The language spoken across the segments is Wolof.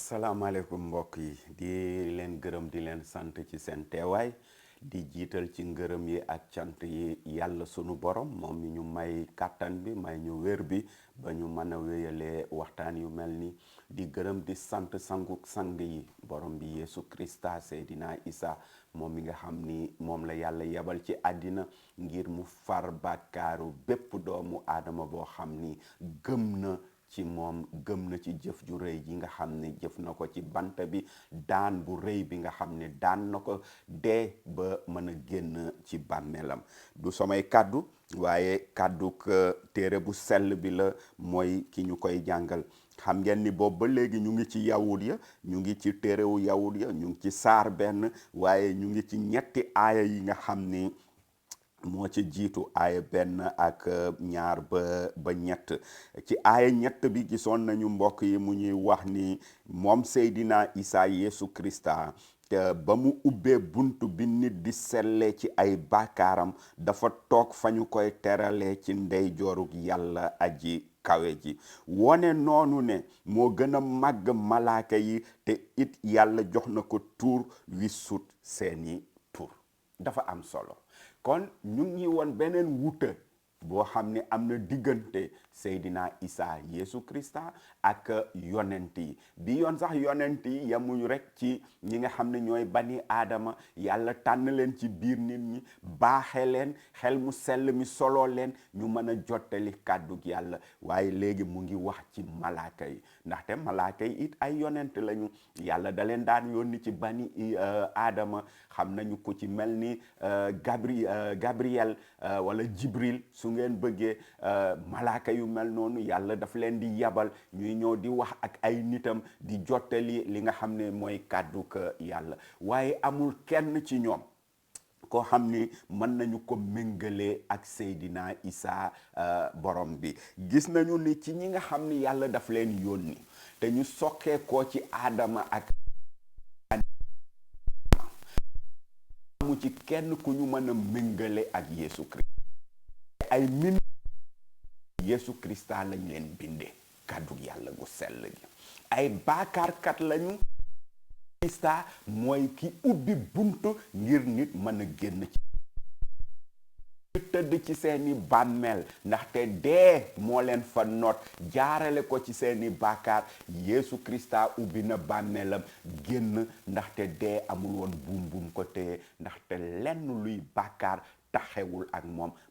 asalaamaaleykum mbokk yi di leen gërëm di leen sant ci seen teewaay di jiital ci ngërëm yi ak cant yi yàlla sunu borom moom mi ñu may kàttan bi may ñu wér bi ba ñu mën a wéyalee waxtaan yu mel ni di gërëm di sant sangu sang yi borom bi Yeesu Krista Seydina Isa moom mi nga xam ni moom la yàlla yebal ci àddina ngir mu far bàkkaaru bépp doomu aadama boo xam ni gëm na ci moom gëm na ci jëf ju rëy ji nga xam ne jëf na ko ci bant bi daan bu rëy bi nga xam ne daan na ko dee ba mën a génn ci bàmmeelam du samay kàddu waaye kàdduk téere bu sell bi la mooy ki ñu koy jàngal xam ngeen ni boobu ba léegi ñu ngi ci yawut ya ñu ngi ci téerewu yawut ya ñu ngi ci saar benn waaye ñu ngi ci ñetti aaya yi nga xam ni moo ci jiitu aaya benn ak ñaar ba ñett ci aaya ñett bi gisoon nañu mbokk yi mu ñuy wax ni moom Seydina Isa Yeesu Krista ba mu ubbee buntu bi nit di sellee ci ay baakaaram dafa toog fa ñu koy teralee ci ndeyjoorug yàlla aji kawe ji wone noonu ne moo gën a màgg malaaka yi te it yàlla jox na ko tur wi sut seeni tur dafa am solo kon ñu ngi woon beneen wuute boo xam ne am na diggante Seydina Isa Yeesu Krista ak yonent yi bi yoon sax yonent yi yamuñu rek ci ñi nga xam ne ñooy bani aadama yàlla tànn leen ci biir nit ñi baaxe leen xel mu sell mi soloo leen ñu mën a jottali kàddug yàlla waaye léegi mu ngi wax ci malaaka yi ndaxte malaaka yi it ay yonent lañu yàlla da leen daan yónni ci bani aadama xam nañu ko ci mel ni Gabriel wala Jibril su ngeen bëggee malaaka yu mel noonu yàlla daf leen di yabal ñuy ñëw di wax ak ay nitam di jottali li nga xam ne mooy kàddug yàlla waaye amul kenn ci ñoom koo xam ni mën nañu ko méngalee ak Seydina Isa borom bi gis nañu ni ci ñi nga xam ni yàlla daf leen yónni te ñu sokkee koo ci aadama ak amu ci kenn ku ñu mën a méngale ak Yeesu Krista ay min Yeesu Krista lañ leen bindee kàddug yàlla gu sell gi ay baakaarkat lañu Krista mooy ki ubbi buntu ngir nit mën a génn ci tëdd ci seeni bàmmeel ndaxte dee moo leen fa noot jaarale ko ci seeni baakaar Yeesu Krista ubbi na bàmmeelam génn ndaxte dee amul woon buum ko téye ndaxte lenn luy baakaar taxewul ak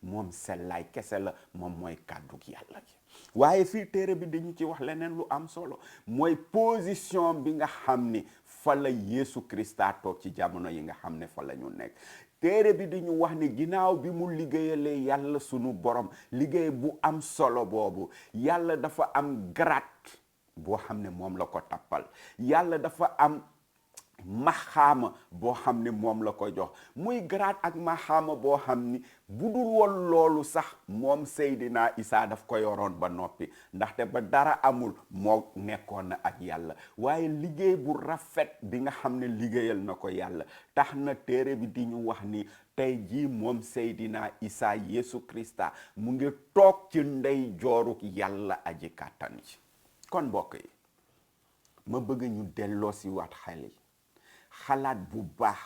moom sellaay kese la moom mooy kàddug yàlla gi waaye fii téere bi dañu ci wax leneen lu am solo mooy position bi nga xam ni fa la Yeesu Krista toog ci jamono yi nga xam ne fa la ñu nekk téere bi di ñu wax ni ginnaaw bi mu liggéeyalee yàlla sunu borom liggéey bu am solo boobu yàlla dafa am grade boo xam ne moom la ko tappal yàlla dafa am maxaama boo xam ne moom la ko jox muy grade ak maxaama boo xam ni bu dul woon loolu sax moom Seydina Isa daf ko yoroon ba noppi ndaxte ba dara amul moo nekkoon na ak yàlla waaye liggéey bu rafet bi nga xam ne liggéeyal na ko yàlla tax na téere bi di ñu wax ni tey jii moom Seydina Isa Yeesu Krista mu ngi toog ci ndey jooruk yàlla aji kàttan ji kon mbokk yi ma bëgg ñu delloo si waat xel yi xalaat bu baax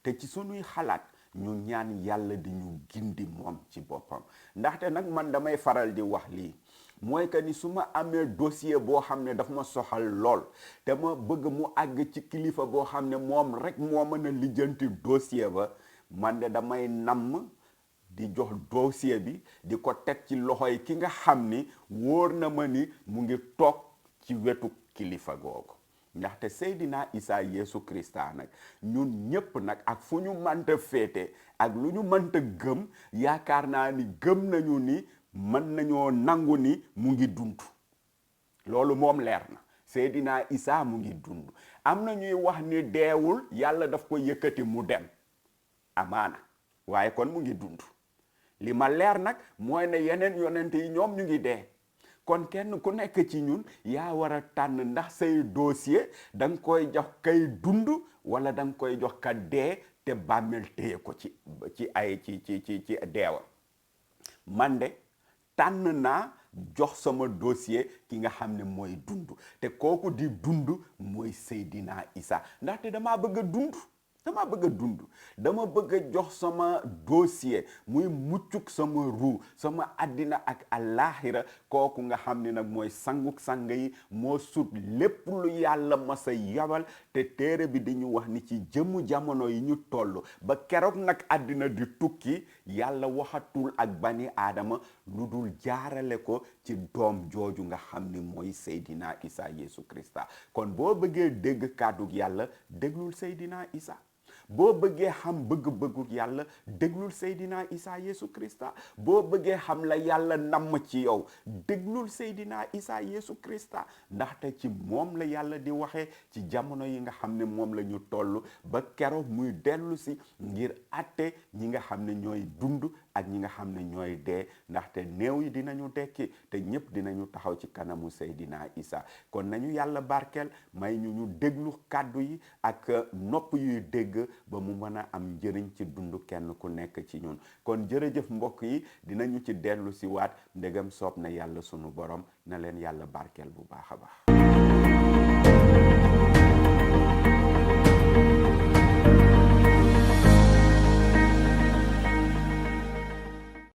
te ci sunuy xalaat ñu ñaan yàlla di ñu gindi moom ci boppam ndaxte nag man damay faral di wax lii mooy que ni su ma amee dossier boo xam ne daf ma soxal lool te ma bëgg mu àgg ci kilifa boo xam ne moom rek moo mën a lijjanti dossier ba man de damay namm di jox dossier bi di ko teg ci loxoy ki nga xam ni wóor na ma ni mu ngi toog ci wetu kilifa googu ndaxte Seydina Isa Yeesu Krista nag ñun ñépp nag ak fu ñu mënta féete ak lu ñu mënta gëm yaakaar naa ni gëm nañu ni mën nañoo nangu ni mu ngi dund loolu moom leer na Seydina Isa mu ngi dund am na ñuy wax ni deewul yàlla daf ko yëkkati mu dem amaana waaye kon mu ngi dund li ma leer nag mooy ne yeneen yonent yi ñoom ñu ngi dee kon kenn ku nekk ci ñun yaa war a tànn ndax say dossier da nga koy jox kay dund wala da nga koy jox ka dee te bàmmeel téye ko ci deewa man de tànn naa jox sama dossier ki nga xam ne mooy dund te kooku di dund mooy Seydina Isa ndaxte dama bëgg a dund dama bëgg a jox sama dossier muy muccuk sama ruu sama àddina ak àllaaxira kooku nga xam ne nag mooy sanguk sang yi moo sut lépp lu yàlla masa yabal te téere bi di ñu wax ni ci jëmu jamono yi ñu toll ba keroog nag àddina di tukki yàlla waxatul ak bani aadama lu dul jaarale ko ci doom jooju nga xam ni mooy Seydina Isa Yeesu Krista kon boo bëggee dégg kàddug yàlla déglul Seydina Isa boo bëggee xam bëgg-bëgguk yàlla déglul Seydina Isa Yeesu Krista boo bëggee xam la yàlla namm ci yow déglul Seydina Isa Yeesu Krista ndaxte ci moom la yàlla di waxee ci jamono yi nga xam ne moom la ñu toll ba keroog muy dellu si ngir atte ñi nga xam ne ñooy dund ak ñi nga xam ne ñooy dee ndaxte néew yi dinañu dekki te ñëpp dinañu taxaw ci kanamu Seydina Isa kon nañu yàlla barkeel may ñu déglu kàddu yi ak nopp yuy dégg ba mu mën a am njëriñ ci dund kenn ku nekk ci ñun kon jërëjëf mbokk yi dinañu ci dellu si waat ndegam soob na yàlla sunu borom na leen yàlla barkeel bu baax a baax